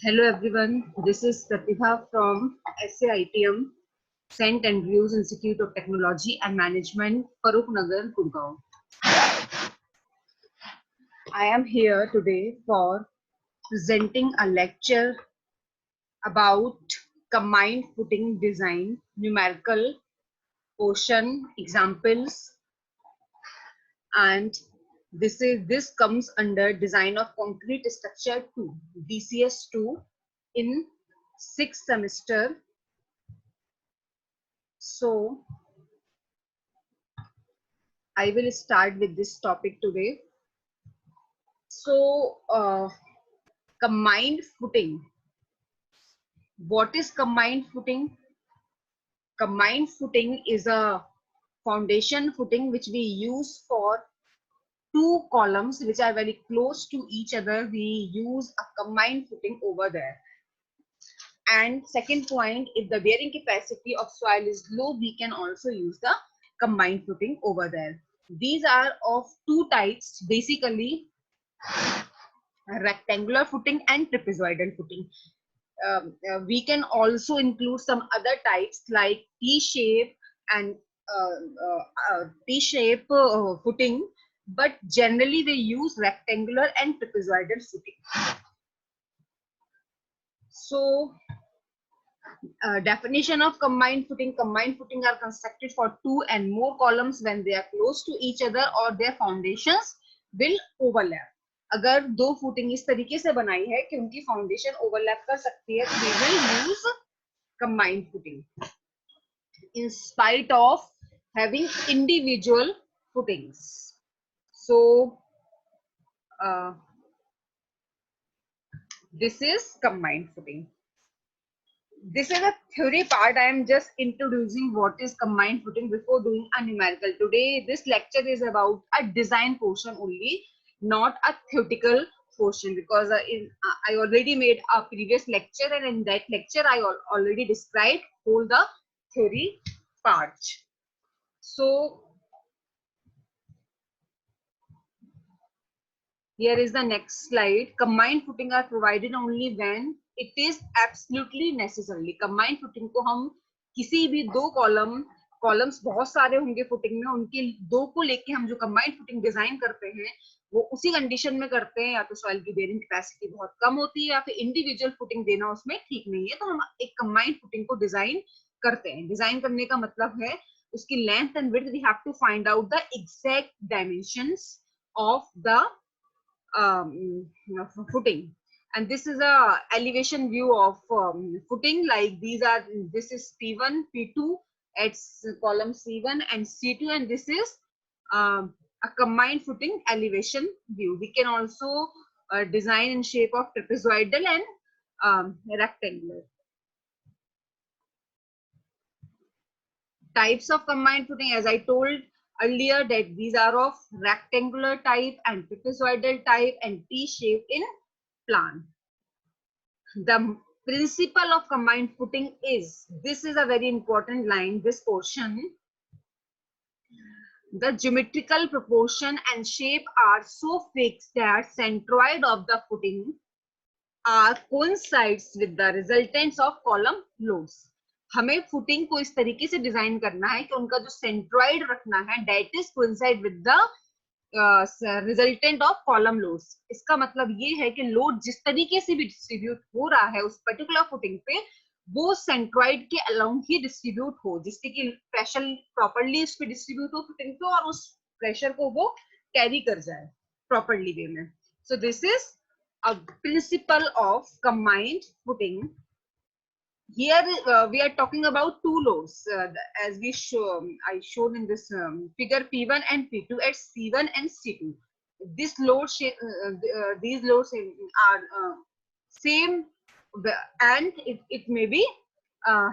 Hello everyone, this is Pratibha from SAITM, St. Andrews Institute of Technology and Management, Farooq Nagar, Gurgaon. I am here today for presenting a lecture about combined footing design, numerical portion, examples, and this comes under design of concrete structure 2, DCS 2 in 6th semester. So I will start with this topic today. So, combined footing. What is combined footing? Combined footing is a foundation footing which we use for two columns which are very close to each other. We use a combined footing over there. And second point, if the bearing capacity of soil is low, we can also use the combined footing over there. These are of two types, basically rectangular footing and trapezoidal footing. We can also include some other types like T-shape and T-shape footing, but generally they use rectangular and trapezoidal footing. So, definition of combined footing are constructed for two and more columns when they are close to each other or their foundations will overlap. अगर दो footing इस तरीके से बनाई है कि उनकी foundation overlap कर सकती है तो we will use combined footing in spite of having individual footings. So this is combined footing. This is a theory part. I am just introducing what is combined footing before doing a numerical. Today, this lecture is about a design portion only, not a theoretical portion, because I already made a previous lecture, and in that lecture, I already described all the theory parts. So, here is the next slide. Combined footing are provided only when it is absolutely necessary. Combined footing को हम किसी भी दो columns बहुत सारे होंगे footing में, उनके दो को लेके हम जो कंबाइंड फुटिंग डिजाइन करते हैं वो उसी कंडीशन में करते हैं, या तो सॉइल की बेयरिंग कैपेसिटी बहुत कम होती है या फिर इंडिविजुअल फुटिंग देना उसमें ठीक नहीं है, तो हम एक कंबाइंड फुटिंग को डिजाइन करते हैं. डिजाइन करने का मतलब है उसकी length and width, we have to find out the exact dimensions of the footing. And this is a elevation view of footing. Like this is P1, P2 at column C1 and C2, and this is a combined footing elevation view. We can also design in shape of trapezoidal and rectangular. Types of combined footing, as I told earlier, that these are of rectangular type and trapezoidal type and T-shaped in plan. The principle of combined footing is, this is a very important line, this portion, the geometrical proportion and shape are so fixed that centroid of the footing are coincides with the resultants of column loads. हमें footing को इस तरीके से design करना है कि उनका जो सेंट्रॉइड रखना है that is coincide with the resultant of column loads. इसका मतलब ये है कि लोड जिस तरीके से भी डिस्ट्रीब्यूट हो रहा है उस पर्टिकुलर फुटिंग पे वो सेंट्रॉइड के अलोंग ही डिस्ट्रीब्यूट हो, जिससे कि प्रेशर प्रॉपर्ली उस पे डिस्ट्रीब्यूट हो फुटिंग पे और उस प्रेशर को वो कैरी कर जाए प्रॉपर्ली वे में. So this is a principle of combined footing. Here we are talking about two loads as we I showed in this figure, P1 and P2 at C1 and C2. This load these loads are same, and it may be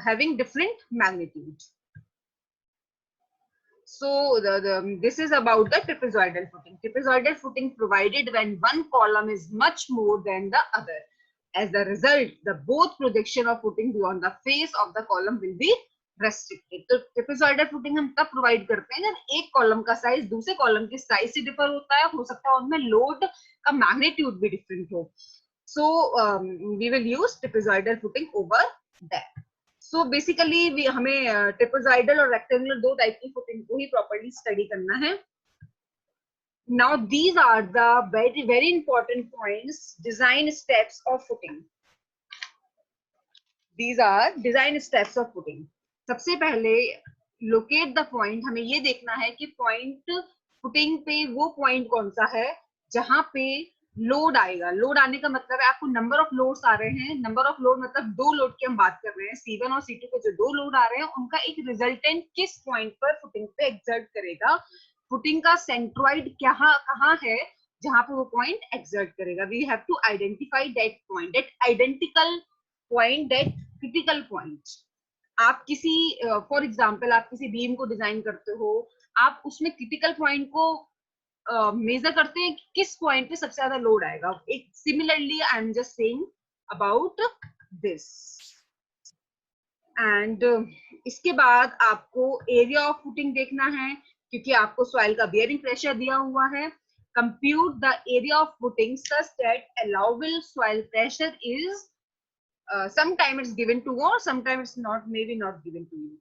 having different magnitude. So this is about the trapezoidal footing. Trapezoidal footing provided when one column is much more than the other. As a result, the both projection of footing beyond the face of the column will be restricted. तो trapezoidal footing हम तब provide करते हैं जब एक column का size दूसरे column के साइज से डिफर होता है, हो सकता है उनमें लोड का मैग्नीट्यूड भी डिफरेंट हो. So we will use trapezoidal footing over that. So basically हमें trapezoidal और rectangular दो टाइप की footing को ही properly study करना है. Now these are the very important points, design steps of footing. These are design steps of footing. सबसे पहले locate the point. हमें ये देखना है कि point footing पे वो point कौन सा है जहां पे लोड आएगा. लोड आने का मतलब है आपको नंबर ऑफ लोड्स आ रहे हैं. नंबर ऑफ लोड मतलब दो लोड की हम बात कर रहे हैं. C1 और C2 पे जो दो लोड आ रहे हैं उनका एक रिजल्टेंट किस पॉइंट पर फुटिंग पे एक्सर्ट करेगा. फुटिंग का सेंट्रॉइड कहाँ है जहां पे वो पॉइंट एक्सर्ट करेगा. We have to identify that point, that identical point, that critical point. आप किसी फॉर एग्जांपल आप किसी बीम को डिजाइन करते हो, आप उसमें क्रिटिकल पॉइंट को मेजर करते हैं कि किस पॉइंट पे सबसे ज्यादा लोड आएगा. एक similarly I am just saying about this. And इसके बाद आपको एरिया ऑफ फुटिंग देखना है क्योंकि आपको सॉइल का बियरिंग प्रेशर दिया हुआ है. Compute the area of footing such that allowable soil pressure is sometimes it's given to or sometimes it's not, maybe not given to you.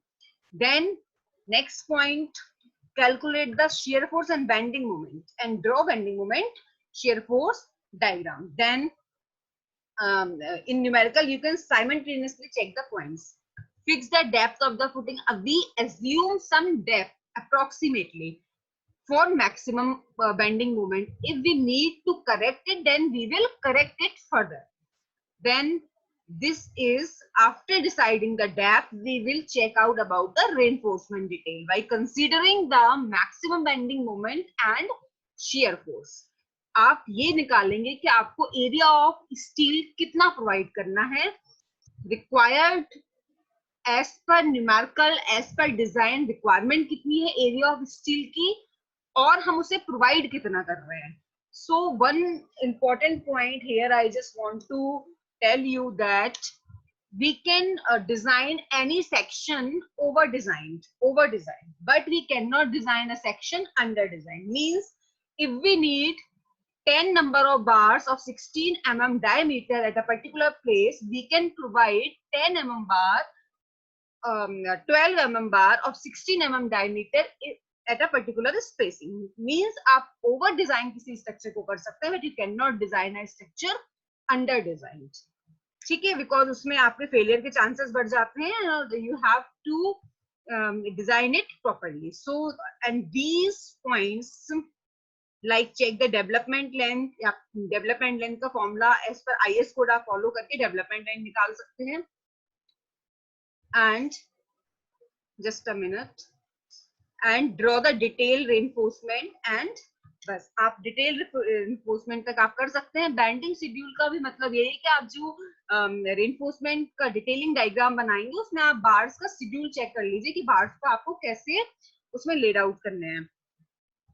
Then next point, calculate the shear force and bending moment and draw bending moment shear force diagram. Then in numerical you can simultaneously check the points. Fix the depth of the footing. We assume some depth approximately for maximum bending moment. If we need to correct it, then we will correct it further. Then this is after deciding the depth, we will check out about the reinforcement detail by considering the maximum bending moment and shear force. आप ये निकालेंगे कि आपको area of steel कितना provide करना है, required as per numerical, as per design requirement कितनी है एरिया ऑफ स्टील की, और हम उसे प्रोवाइड कितना कर रहे हैं. So one important point here I just want to tell you that we can design any section over designed, but we cannot design a section under design. Means if we need 10 number of bars of 16 mm diameter at a particular place, we can provide 10 mm bar, 12 mm bar of 16 mm diameter at a particular spacing. Means आप over design किसी structure को कर सकते हैं, but you cannot design a structure under designed. ठीक है, because उसमें आपके फेलियर के चांसेस बढ़ जाते हैं. You have to design it properly. So and these points like check the development length, या डेवलपमेंट लेंथ का formula as per IS code आप फॉलो करके डेवलपमेंट लेंथ निकाल सकते हैं. And just a minute, and draw the detail reinforcement. And बस आप detail reinforcement तक आप कर सकते हैं. बैंडिंग शेड्यूल का भी मतलब ये है कि आप जो रेनफोर्समेंट का डिटेलिंग डायग्राम बनाएंगे उसमें आप बार्स का शेड्यूल चेक कर लीजिए कि बार्स को आपको कैसे उसमें लेड आउट करने हैं.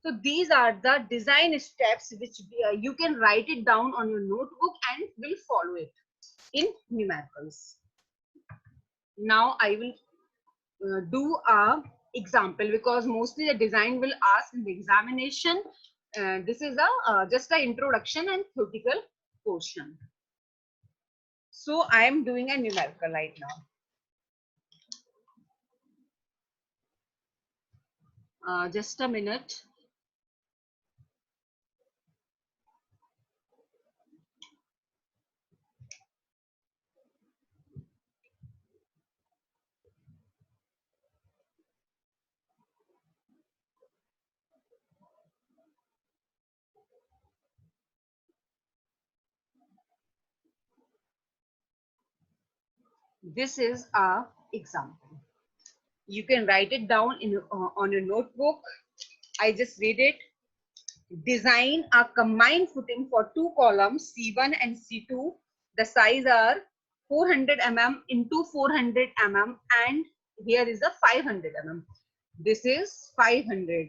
So these are the design steps which you can write it down on your notebook and will follow it in numericals. Now I will do a example because mostly the design will ask in the examination. This is just an introduction and theoretical portion. So I am doing a numerical right now. Just a minute. This is a example. You can write it down in on your notebook. I just read it. Design a combined footing for two columns C1 and C2. The size are 400 mm into 400 mm, and here is a 500 mm. This is 500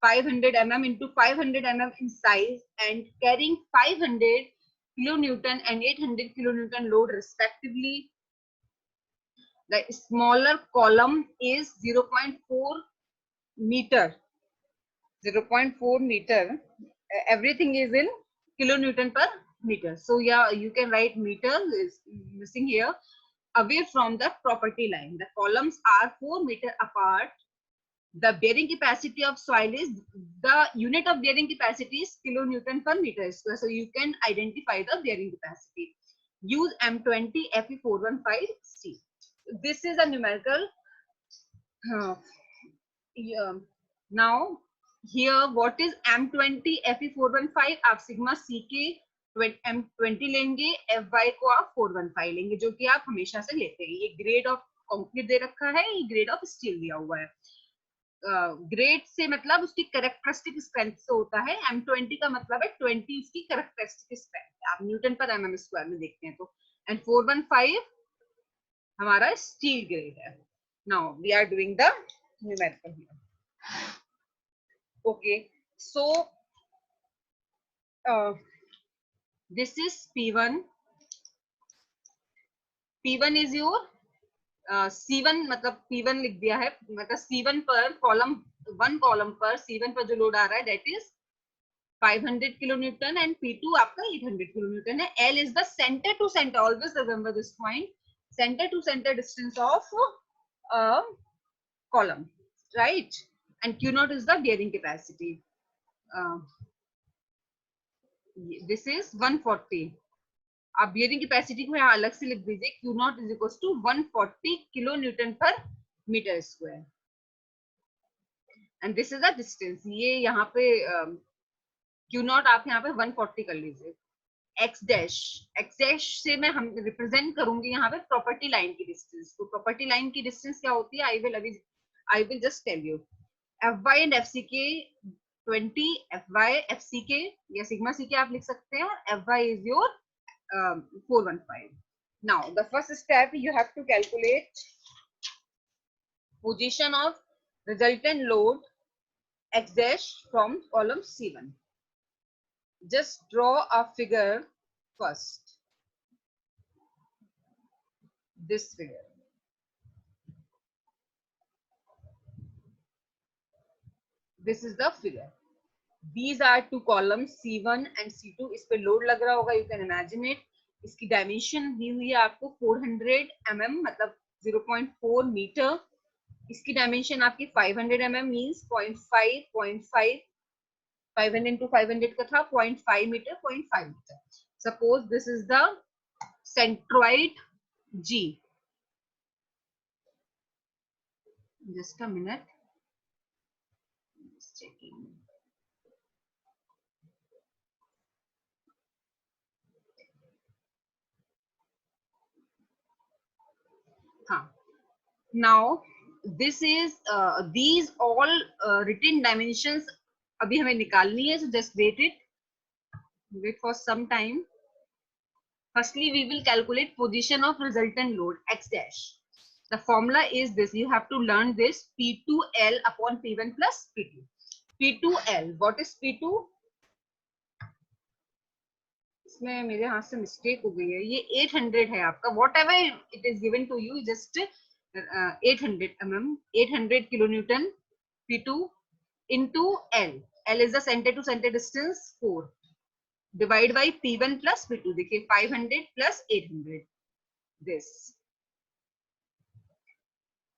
mm into 500 mm in size and carrying 500 kilonewton and 800 kilonewton load respectively. The smaller column is 0.4 meter. 0.4 meter. Everything is in kilonewton per meter. So yeah, you can write meter is missing here. Away from the property line, the columns are 4 meter apart. The bearing capacity of soil is, the unit of bearing capacity is kilonewton per meter square. So you can identify the bearing capacity. Use M20 Fe415C. This is a numerical. Yeah. Now here what is M20 Fe415? आप sigma C के M20 लेंगे, Fy को आप 415 लेंगे, जो कि आप हमेशा से लेते हैं. ये ग्रेड ऑफ कंक्रीट दे रखा है, ये ग्रेड ऑफ स्टील दिया हुआ है. ग्रेड से मतलब उसकी कैरेक्टरिस्टिक स्ट्रेंथ से होता है. M20 का मतलब है 20 उसकी कैरेक्टरिस्टिक स्ट्रेंथ. आप न्यूटन पर mm स्क्वायर में देखते हैं तो. एंड 415 हमारा स्टील ग्रेड है. Now we are doing the numerical here. Okay, so this is P1. P1 is your C1, मतलब P1 लिख दिया है, मतलब C1 पर कॉलम, वन कॉलम पर C1 पर जो लोड आ रहा है that is 500 kilonewton and P2 आपका 800 kilonewton है. L is the center to center. Always remember this point. Center to center distance of a column, right? And Q naught is the bearing capacity. This is 140. आप bearing capacity को यहाँ अलग से लिख दीजिए. Q naught is equals to 140 kilonewton per meter square. And this is the distance. ये यहाँ पे Q naught आप यहाँ पे 140 कर लीजिए. X dash से मैं हम रिप्रेजेंट करूंगी यहाँ पे प्रॉपर्टी लाइन की डिस्टेंस. तो प्रॉपर्टी लाइन की डिस्टेंस क्या होती है? I will just tell you. Fy and FCK 20, Fy FCK या सिग्मा CK आप लिख सकते हैं. Fy is your 415. Now the first step, you have to calculate position of resultant load X dash from column C1. Just draw a figure first. This figure. This is the figure. These are two columns C1 and C2. इस पे load लग रहा होगा. You can imagine it. इसकी dimension दी हुई है आपको 400 mm, मतलब 0.4 मीटर. इसकी डायमेंशन आपकी 500 mm मींस 0.5 500 into 500 का था 0.5 metre 0.5 metre. Suppose this is the centroid G. Just a minute. Just checking. Now this is these all written dimensions अभी हमें निकालनी है. So just wait for some time. Firstly, we will calculate position of resultant load X dash. The formula is this. You have to learn this. P2L upon P1 plus P2. P2L. What is P2? इसमें मेरे हाथ से mistake हो गई है. ये 800 है आपका. Whatever it is given to you, just 800 mm, 800 kilonewton. P2 into L. L is the center to center distance 4. Divide by P1 plus P2. देखिए 500 plus 800. This.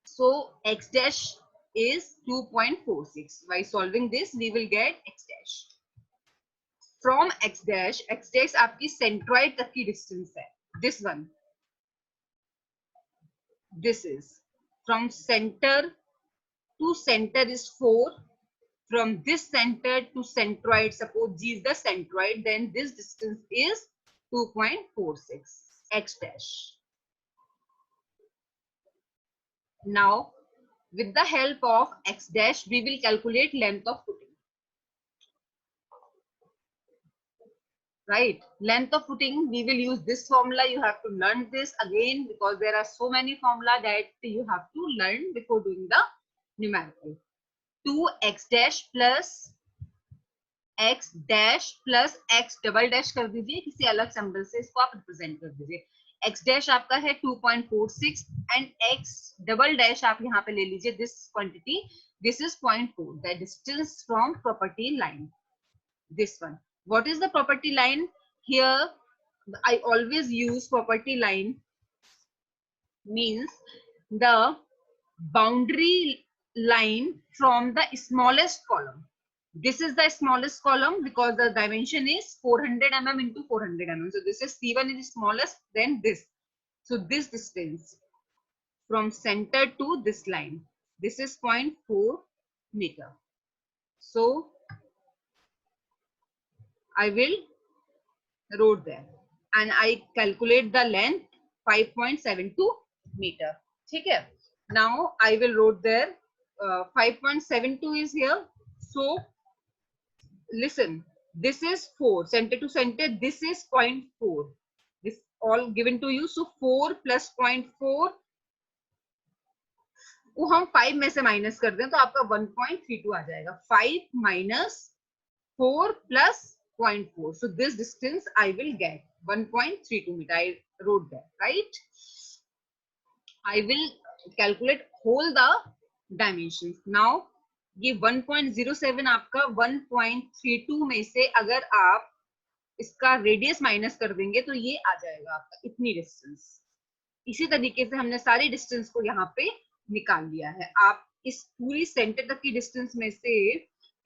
So X dash is 2.46. By solving this, we will get X dash. From X dash आपकी centroid तक की distance है. This one. This is from center to center is 4. From this center to centroid, suppose G is the centroid, then this distance is 2.46 X dash. Now, with the help of X dash, we will calculate length of footing. Right? Length of footing, we will use this formula. You have to learn this again because there are so many formula that you have to learn before doing the numerical. 2x dash plus x dash plus x double dash कर दीजिए, किसी अलग symbol से इसको आप represent कर दीजिए. x dash आपका है 2.46 एंड x डबल डैश आप यहाँ पे ले लीजिए this quantity. This is 0.4, the distance from property line. This one. What is the property line? here I always use property line, means the boundary line from the smallest column. This is the smallest column because the dimension is 400 mm into 400 mm. So this is C1 is smallest, then this. So this distance from center to this line, this is 0.4 meter. So I will wrote there and I calculate the length 5.72 meter. Okay. Now I will wrote there 5.72 is here. So listen, this is 4 center to center, this is 0.4, this all given to you. So 4 plus 0.4 को हम 5 में से minus कर दें तो आपका 1.32 आ जाएगा. 5 minus 4 plus 0.4. So this distance I will get 1.32 meter. I wrote that, right? I will calculate whole the dimensions. Now ये 1.07 आपका 1.32 में से अगर आप इसका रेडियस माइनस कर देंगे तो ये आ जाएगा आपका इतनी डिस्टेंस. इसी तरीके से हमने सारी डिस्टेंस को यहाँ पे निकाल लिया है. आप इस पूरी सेंटर तक की डिस्टेंस में से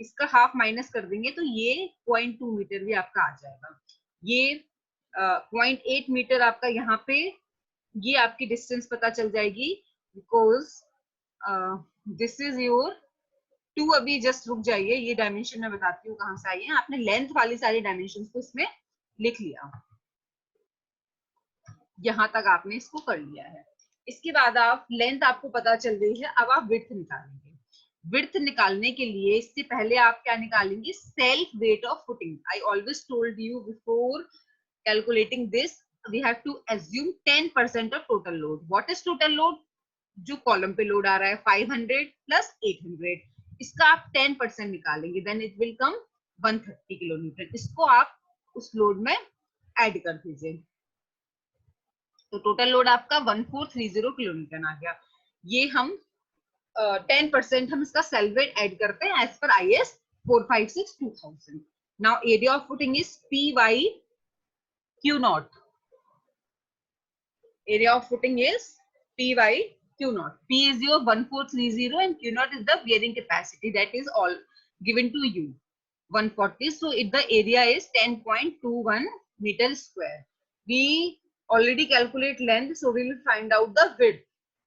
इसका हाफ माइनस कर देंगे तो ये 0.2 मीटर भी आपका आ जाएगा. ये 0.8 मीटर आपका यहाँ पे ये आपकी डिस्टेंस पता चल जाएगी बिकॉज दिस इज योर 2. अभी जस्ट रुक जाइए, ये डायमेंशन मैं बताती हूँ कहाँ से आई है. आपने लेंथ वाली सारी डायमेंशन को इसमें लिख लिया, यहाँ तक आपने इसको कर लिया है. इसके बाद आप लेंथ आपको पता चल गई है, अब आप विड्थ निकालेंगे. विड्थ निकालने के लिए इससे पहले आप क्या निकालेंगे, self weight of footing. I always told you before calculating this we have to assume 10% of total load. What is total load? जो कॉलम पे लोड आ रहा है 500 प्लस 800, इसका आप 10% निकालेंगे, then it will come 130 kilonewton. इसको आप उस लोड में ऐड कर दीजिए तो टोटल लोड आपका 1430 किलोन्यूटन आ गया. ये हम 10% हम इसका सेल्फ वेट ऐड करते हैं as per IS 456-2000. Now area of footing is P/Q0. Area of footing is P/Q0. P is your 1430 and Q0 is the bearing capacity that is all given to you 140. So if the area is 10.21 meter square. We already calculate length, so we will find out the width.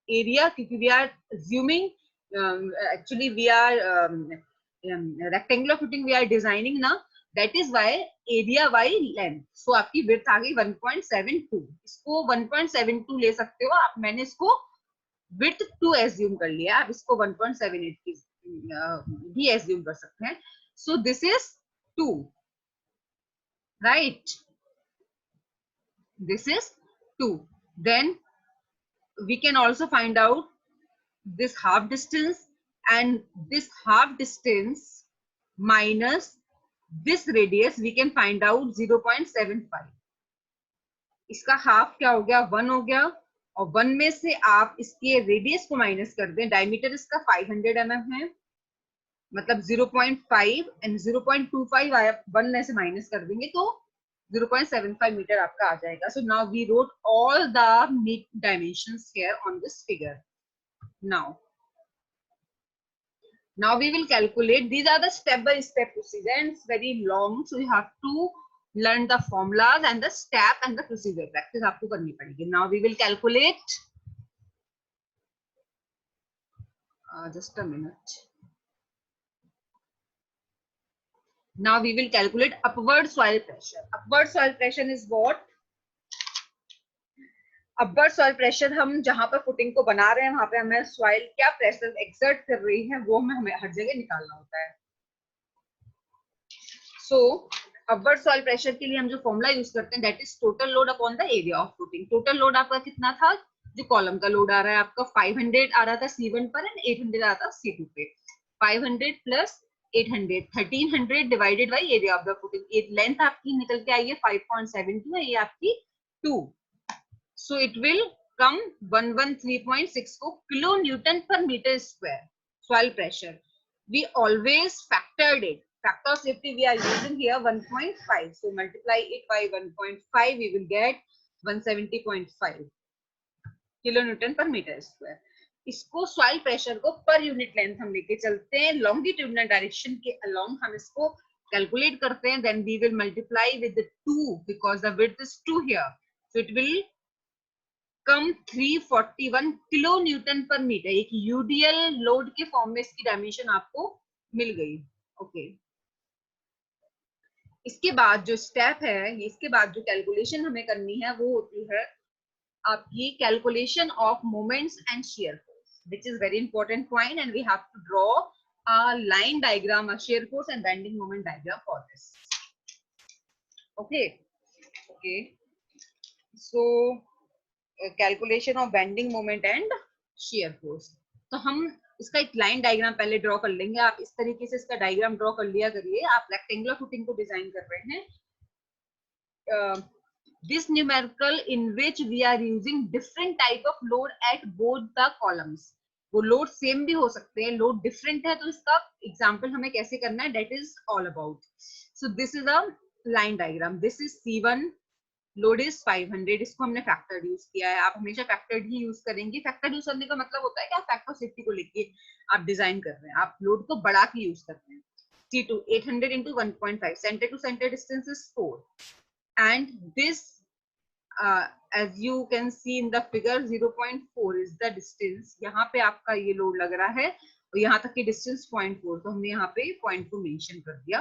Area क्योंकि we are assuming actually we are rectangular footing we are designing now. That is why area by length. So आपकी width आ गई 1.72. इसको 1.72 ले सकते हो आप. मैंने इसको width 2 assume कर लिया, आप इसको 1.78 की भी assume कर सकते हैं. So this is 2, right? This is 2. Then we can also find out this half distance and this half distance minus this radius we can find out 0.75. इसका हाफ क्या हो गया, 1 हो गया, और 1 में से आप इसके रेडियस को माइनस कर दें. डायमीटर इसका 500 mm है, मतलब 0.5 एंड 0.25 आप 1 में से माइनस कर देंगे तो 0.75 मीटर आपका आ जाएगा. So now we wrote all the dimensions here on this figure. Now we will calculate. These are the step-by-step procedure and it's very long, so you have to learn the formulas and the step and the procedure. Practice आपको करनी पड़ेगी. Now we will calculate. Just a minute. Now we will calculate upward soil pressure. Upward soil pressure is what? Upward soil pressure, हम जहां पर footing को बना रहे हैं वहां पे हमें सॉइल क्या प्रेशर एक्सर्ट कर रही है वो हमें हर जगह निकालना होता है. सो अपवर्ड सॉइल प्रेशर के लिए हम जो फॉर्मूला यूज करते हैं that is total load upon the area of footing. Total load आपका कितना था, जो कॉलम का लोड आ रहा है आपका 500 आ रहा था C1 पर एंड 800 आ रहा था C2 पे. 500 plus 800 1300 divided by area of the footing. Length आपकी निकल के आई है 5.72 है, ये आपकी 2. So it will come 113.64 kilonewton per meter square soil pressure. We always factored it. factor of safety we are using here 1.5, so multiply it by 1.5, we will get 170.5 kilonewton per meter square. इसको soil pressure को per unit length हम लेके चलते हैं, longitudinal direction के along हम इसको calculate करते हैं, then we will multiply with the 2 because the width is 2 here, so it will come 341 kilo Newton पर मीटर. एक यूडीएल लोड के फॉर्म में इसकी डायमेंशन आपको मिल गई. ओके, इसके बाद जो स्टेप है, इसके बाद जो कैलकुलेशन हमें करनी है वो होती है आपकी calculation of moments and shear force, which is very important point, and we have to draw a line diagram, a shear force and bending moment diagram for this. Okay, so calculation of bending moment and shear force. तो हम इसका एक line diagram पहले draw कर लेंगे. आप इस तरीके से इसका डायग्राम ड्रॉ कर लिया करिए. आप रेक्टेंगुलर फुटिंग को डिजाइन कर रहे हैं. This numerical in which we are using different type of load at both the columns. वो लोड सेम भी हो सकते हैं, लोड डिफरेंट है, तो इसका एग्जांपल हमें कैसे करना है, that is all about. So this is a line diagram. This is C1, load is 500, इसको हमने फैक्टर यूज किया है. आप हमेशा फैक्टर ही यूज करेंगे. फैक्टर यूज करने का मतलब होता है कि आप फैक्टर सेफ्टी को लेके आप डिजाइन कर रहे हैं, आप लोड को बढ़ा के यूज कर रहे हैं. C2 800 into 1.5, center to center distance is 4, and this as you can see in the figure 0.4 is the distance. यहाँ पे आपका ये लोड लग रहा है और यहाँ तक की डिस्टेंस 0.4, तो हमने यहाँ पे 0.2 मेंशन कर दिया.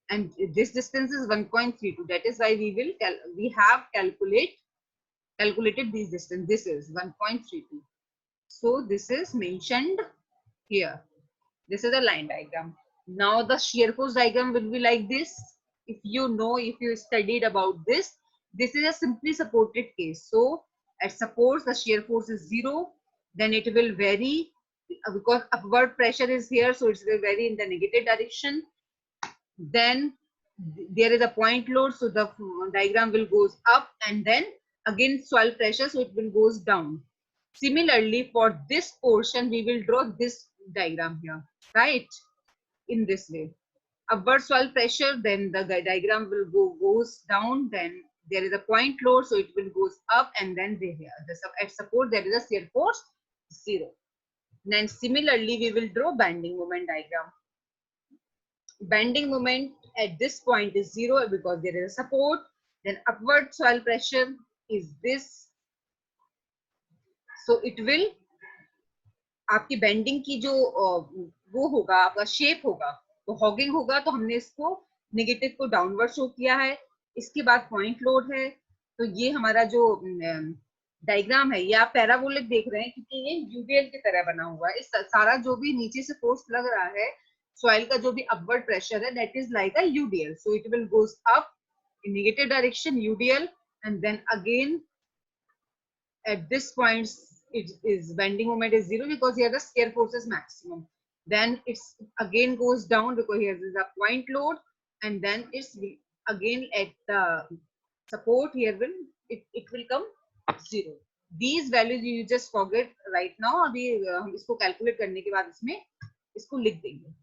And this distance is 1.32. That is why we have calculated this distance. This is 1.32. So this is mentioned here. This is a line diagram. Now the shear force diagram will be like this. If you know, if you studied about this, this is a simply supported case. So at suppose the shear force is 0, then it will vary because upward pressure is here, so it will vary in the negative direction. Then there is a point load, so the diagram will goes up, and then again soil pressure, so it will goes down. Similarly, for this portion we will draw this diagram here, right, in this way. Upward soil pressure, then the diagram will goes down, then there is a point load, so it will goes up, and then at support there is a shear force 0. Then similarly we will draw bending moment diagram. Bending moment at this point is 0 because there is a support. Then upward soil pressure is this, so it will आपकी bending की जो वो होगा, आपका shape होगा, तो hugging होगा. तो हमने इसको नेगेटिव को डाउनवर्ड शो किया है. इसके बाद पॉइंट लोड है. तो ये हमारा जो डायग्राम है, ये आप पैराबोलिक देख रहे हैं क्योंकि ये यूडीएल की तरह बना हुआ है. इस सारा जो भी नीचे से फोर्स लग रहा है, soil का जो भी upward pressure है, that is like a UDL. So it will goes up in negative direction, UDL, and then again at this point it is bending moment is 0 because here the shear force is maximum. Then it's again goes down because here is a point load, and then it's again at the support, here it will come 0. These values you just forget right now. अभी हम इसको calculate करने के बाद इसमें इसको लिख देंगे.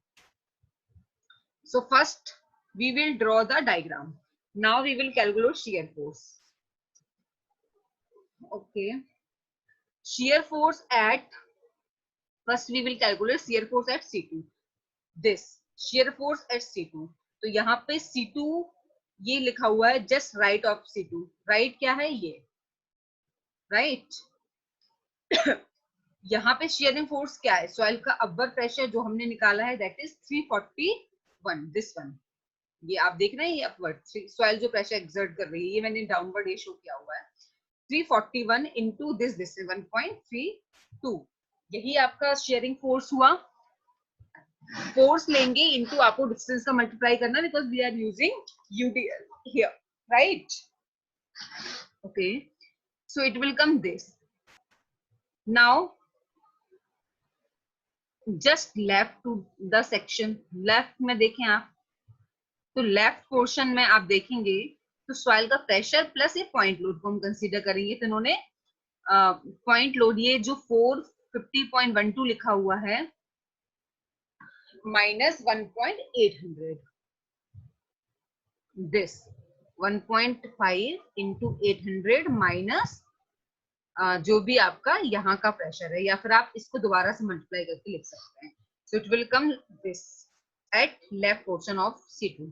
So first we will draw the diagram. Now we will calculate shear force. Okay, shear force at, first we will calculate shear force at C2. This shear force at C2. तो यहाँ पे C2 ये लिखा हुआ है just right of C2. Right क्या है ये, right. यहाँ पे shearing force क्या है, soil का upward pressure जो हमने निकाला है, that is 341. this one, ये आप देख रहे हैं, ये अपवर्ड सॉइल जो प्रेशर एक्सर्ट कर रही है, ये मैंने डाउनवर्ड ये शो किया हुआ है. 341 into this is 1.32. यही आपका शेयरिंग फोर्स हुआ. फोर्स लेंगे इनटू आपको डिस्टेंस का मल्टीप्लाई करना, because we are using UDL here, right. Okay, so it will come this. Now just left to the section, left में देखें आप, तो लेफ्ट पोर्शन में आप देखेंगे तो सॉइल का प्रेशर प्लस ये पॉइंट लोड को हम कंसीडर करेंगे. तो इन्होंने पॉइंट लोड ये जो 450.12 लिखा हुआ है, minus 1.800. This 1.5 into 800 minus जो भी आपका यहाँ का प्रेशर है, या फिर आप इसको दोबारा से मल्टीप्लाई करके लिख सकते हैं. So it will come this at left portion of C2.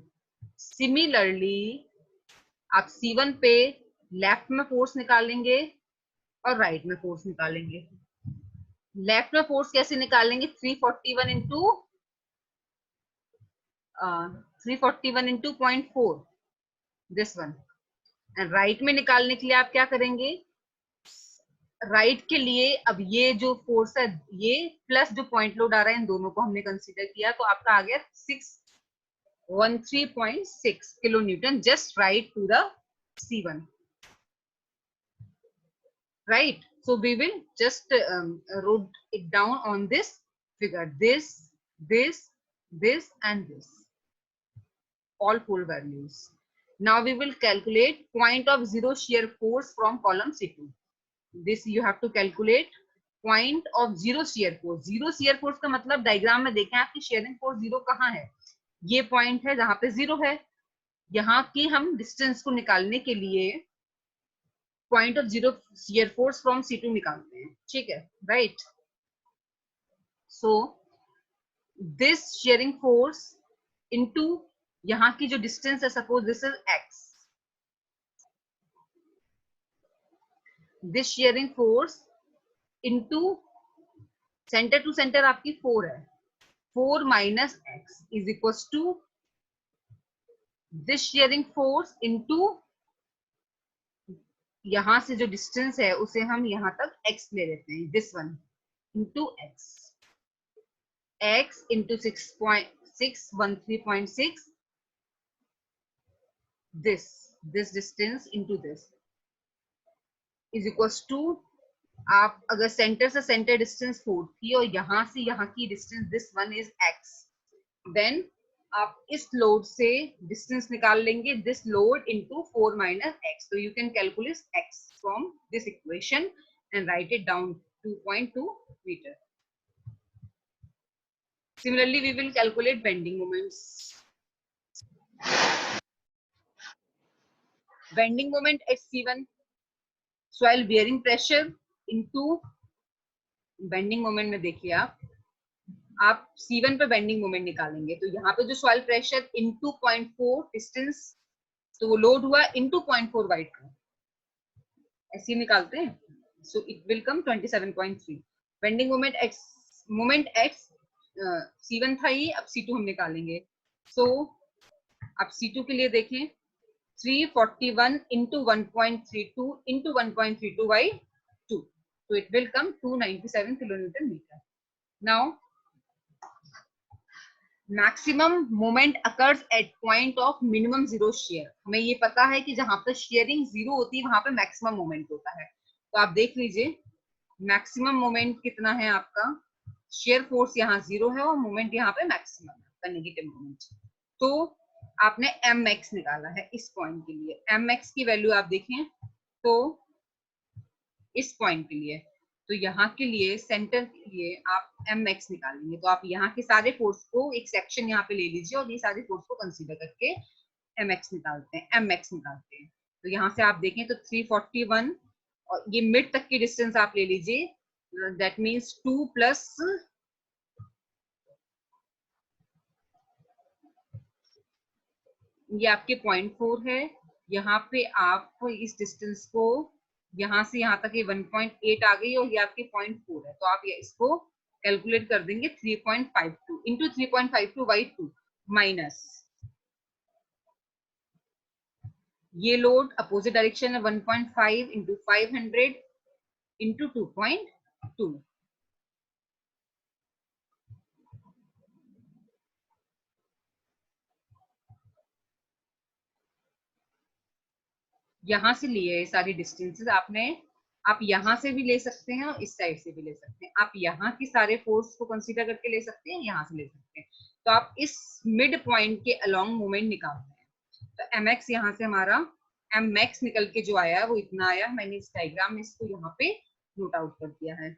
Similarly, आप C1 पे लेफ्ट में फोर्स निकालेंगे और राइट में फोर्स निकालेंगे. लेफ्ट में फोर्स कैसे निकालेंगे? 341 into 0.4, this one. And right में निकालने के लिए आप क्या करेंगे? राइट के लिए अब ये जो फोर्स है, ये प्लस जो पॉइंट लोड आ रहा है, इन दोनों को हमने कंसीडर किया, तो आपका आ गया 613.6 kilo newton. Just right to the C1. Right, so we will just wrote it down on this figure. This and this, all full values. Now we will calculate point of zero shear force from column C2. This you have to calculate point of zero shear force. Zero shear force का मतलब diagram में देखें आपकी sharing force zero कहाँ है? ये point है जहां पे जीरो है. यहाँ की हम डिस्टेंस को निकालने के लिए point of zero shear force from C2 निकालते हैं. ठीक है, right. So this shearing force into यहाँ की जो डिस्टेंस है, suppose this is x. This shearing force into centre to centre आपकी 4 है. 4 minus x is equal to this shearing force into यहां से जो डिस्टेंस है उसे हम यहां तक x ले लेते हैं. This one into x into 613.6. this distance into this is equals to, आप अगर सेंटर से सेंटर डिस्टेंस 4 थी और यहां से यहाँ की distance this one is x, then आप इस लोड से डिस्टेंस निकाल लेंगे, this load into 4 minus x. तो you can calculate x from this equation and write it down 2.2 metre. Similarly, we will calculate bending moments. Bending moment at C1, soil bearing pressure into bending moment में देखिए आप C1 पे bending moment निकालेंगे, तो यहाँ पे जो soil pressure into 0.4 distance, तो वो लोड हुआ इनटू 0.4 वाइट का, ऐसे ही निकालते हैं. सो it will come 27.3. Bending moment x C1 था ही, अब C2 हम निकालेंगे. सो अब C2 के लिए देखें, 341 into 1.32 into 1.32 by 2, so it will come 297 kilonewton meter. Now maximum moment occurs at point of minimum zero shear. हमें ये पता है कि जहां पर शेयरिंग जीरो होती है वहां पे मैक्सिमम मोमेंट होता है. तो आप देख लीजिए मैक्सिमम मोमेंट कितना है आपका. शेयर फोर्स यहाँ जीरो है और मोमेंट यहाँ पे मैक्सिमम है, आपका नेगेटिव मोमेंट. तो आपने mx निकाला है इस पॉइंट के लिए. mx की वैल्यू आप देखें तो इस पॉइंट के लिए, तो यहाँ के लिए सेंटर के लिए आप mx निकालेंगे. तो आप यहाँ के सारे फोर्स को एक सेक्शन यहाँ पे ले लीजिए और ये सारे फोर्स को कंसीडर करके mx निकालते हैं. तो यहाँ से आप देखें तो 341 और ये मिड तक की डिस्टेंस आप ले लीजिए, दैट मीन्स 2 प्लस ये आपके 0.4 है. यहाँ पे आप इस डिस्टेंस को यहाँ से यहाँ तक ये 1.8 आ गई और ये आपके 0.4 है, तो आप ये इसको कैलकुलेट कर देंगे 3.52 इंटू 3.52 बाई 2 माइनस ये लोड अपोजिट डायरेक्शन है 1.5 इंटू 500 इंटू 2.2. यहाँ से लिए सारी डिस्टेंसेस आपने, आप यहाँ से भी ले सकते हैं और इस साइड से भी ले सकते हैं. आप यहाँ की सारे फोर्स को कंसीडर करके ले सकते हैं, यहाँ से ले सकते हैं. तो आप इस मिड पॉइंट के अलोंग मोमेंट निकालते हैं. तो mx यहाँ से हमारा mx निकल के जो आया वो इतना आया. मैंने इस डायग्राम में इसको यहाँ पे नोट आउट कर दिया है.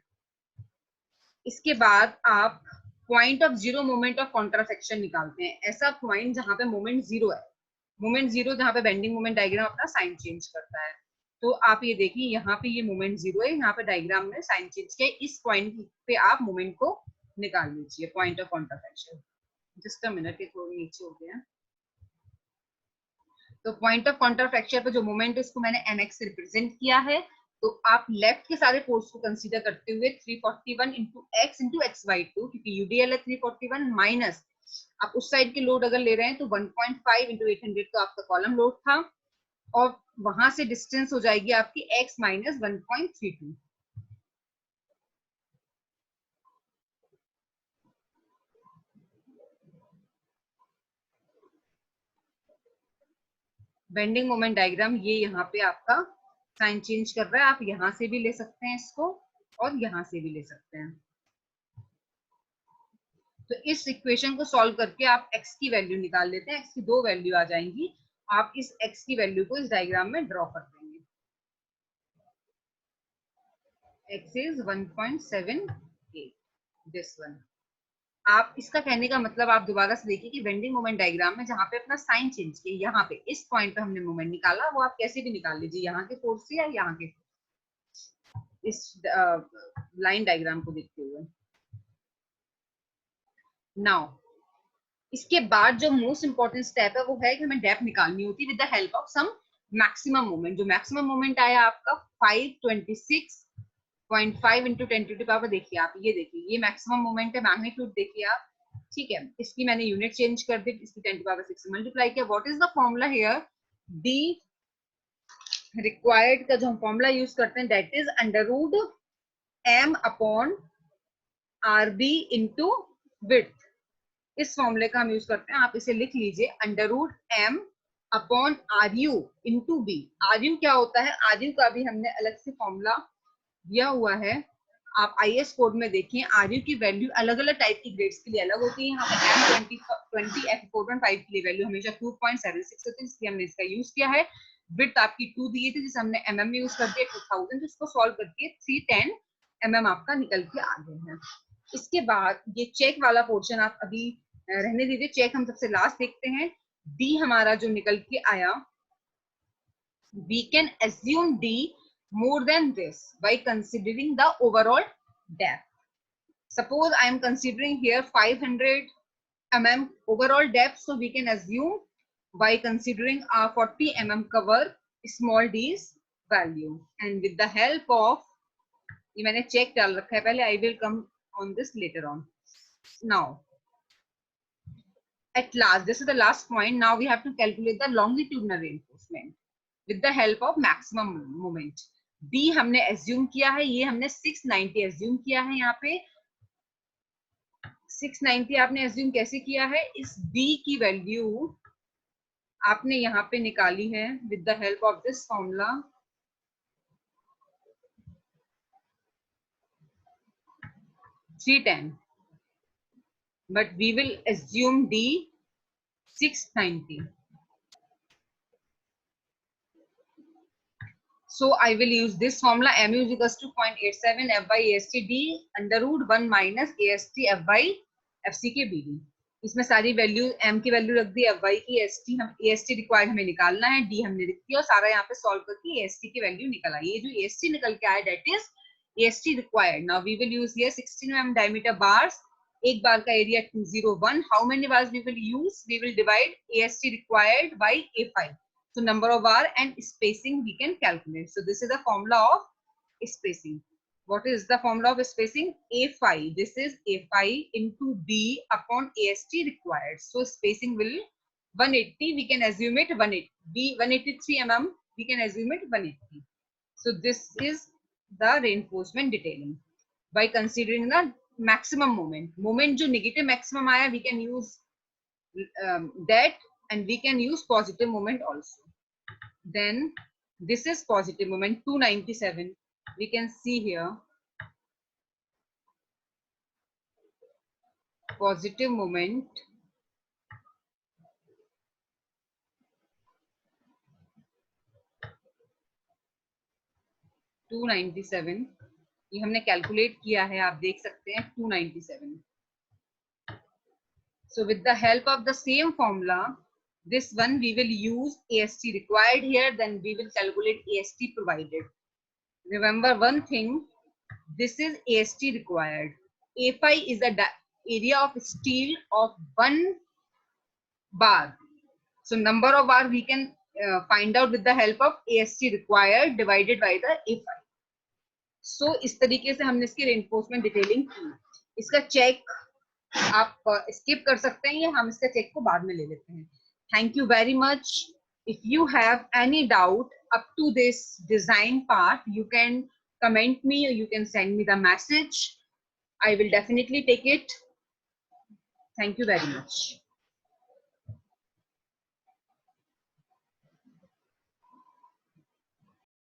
इसके बाद आप point of zero moment of contraflexure निकालते हैं, ऐसा पॉइंट जहां पे मोमेंट जीरो है, मोमेंट जीरो जहां पे बेंडिंग मोमेंट डायग्राम अपना साइन चेंज करता है। तो आप ये देखिए यहाँ पे ये मोमेंट जीरो है, यहाँ पे डायग्राम में साइन चेंज किया, इस पॉइंट पे आप मोमेंट को निकाल लीजिए, point of contraflexure. Just a minute, ये थोड़ा नीचे हो गया। तो पॉइंट ऑफ कॉन्ट्राफ्रैक्चर पे जो मोमेंट है इसको मैंने mx से रिप्रेजेंट किया है। तो आप लेफ्ट के सारे फोर्स को कंसीडर करते हुए 341 into x into x by two, क्योंकि यूडीएल है 341 माइनस आप उस साइड के लोड अगर ले रहे हैं तो 1.5 इंटू 800 तो आपका कॉलम लोड था, और वहां से डिस्टेंस हो जाएगी आपकी x minus 1.32। Bending moment diagram ये यहाँ पे आपका साइन चेंज कर रहा है, आप यहाँ से भी ले सकते हैं इसको और यहाँ से भी ले सकते हैं। तो इस इक्वेशन को सॉल्व करके आप x की वैल्यू निकाल लेते हैं, x की दो वैल्यू आ जाएंगी, आप इस x की वैल्यू को इस डायग्राम में ड्रॉ कर देंगे। x is 1.78, this one. आप इसका कहने का मतलब आप दोबारा से देखिए कि बेंडिंग मोमेंट डायग्राम में जहां पे अपना साइन चेंज किया, यहाँ पे इस पॉइंट पे हमने मोमेंट निकाला, वो आप कैसे भी निकाल लीजिए, यहाँ के फोर्स से या यहाँ के, इस लाइन डायग्राम को देखते हुए। नाउ इसके बाद जो मोस्ट इंपॉर्टेंट स्टेप है वो है कि हमें डेप्थ निकालनी होती है with the help of some maximum moment. जो मैक्सिमम मोमेंट आया आपका 526.5 इंटू 10 टू द पावर, देखिए आप, ये देखिए ये मैक्सिमम मोमेंट है, मैग्नीट्यूड देखिए आप, ठीक है। इसकी मैंने यूनिट चेंज कर दी, इसकी 10 टू पावर 6 से मल्टीप्लाई किया। What is the formula here? D required का जो हम फॉर्मूला यूज करते हैं that is under root M upon R B into width. इस फॉर्मूले का हम यूज करते हैं, आप इसे लिख लीजिए, under root M upon R U into B. R U क्या होता है? आर यू का भी हमने अलग से फॉर्मूला दिया हुआ है, आप आईएस कोड में देखिए। आर यू की वैल्यू अलग अलग टाइप की ग्रेड्स के लिए अलग होती है। यहाँ पे M20 F4.5 की लिए वैल्यू हमेशा 2.76 होती है, इसलिए हमने इसका यूज किया है। विड्थ आपकी 2 दी थी, जिसे हमने mm में यूज कर दिया 2000, जिसको सॉल्व करके 310 mm आपका निकल के आ गए हैं। इसके बाद ये चेक वाला पोर्शन आप अभी रहने दीजिए, चेक हम सबसे लास्ट देखते हैं। डी हमारा जो निकल के आया, we can assume D more than this by considering the overall depth. Suppose I am considering here 500 mm overall depth, so we can assume by considering a 40 mm cover small d's value, and with the help of, ये मैंने check डाल रखा है पहले, I will come on this later on. Now at last, this is the last point, now we have to calculate the longitudinal reinforcement with the help of maximum moment. B हमने assume किया है, ये हमने 690 assume किया है। यहाँ पे 690 आपने assume कैसे किया है? इस B की वैल्यू आपने यहाँ पे निकाली है with the help of this formula. $310, but we will assume D 690. So I will use this formula, mu is equals to 0.87 f by ast d under root 1 minus ast f by fc के bd। इसमें सारी value, m की value रख दी, fy की, st हम ast required हमें निकालना है, d हमने लिख दिया, और सारा यहाँ पे सॉल्व करके ast की वैल्यू निकल आई। ये जो ast निकल के आया that is ast required. Now we will use here 16 mm diameter bars, एक बार का area 201। How many bars we will use? We will divide ast required by a5, so number of bar and spacing we can calculate. So this is the formula of spacing. What is the formula of spacing? A5, this is A5 into B upon AST required. So spacing will 180, we can assume it 180, B 183 mm, we can assume it 180. So this is the reinforcement detailing by considering the maximum moment. Moment जो negative maximum आया, we can use that, and we can use positive moment also. Then this is positive moment 297, we can see here positive moment 297, ये हमने calculate किया है, आप देख सकते हैं 297। So with the help of the same formula, this one we will use AST required here, then we will calculate AST provided. Remember one thing, this is AST required. A5 is the area of steel of 1 bar. So number of bar we can find out with the help of AST required divided by the A5. So इस तरीके से हमने इसकी reinforcement detailing की. इसका check आप skip कर सकते हैं या हम इसका check को बाद में ले लेते हैं. Thank you very much. If you have any doubt up to this design part, you can comment me or you can send me the message. I will definitely take it. Thank you very much.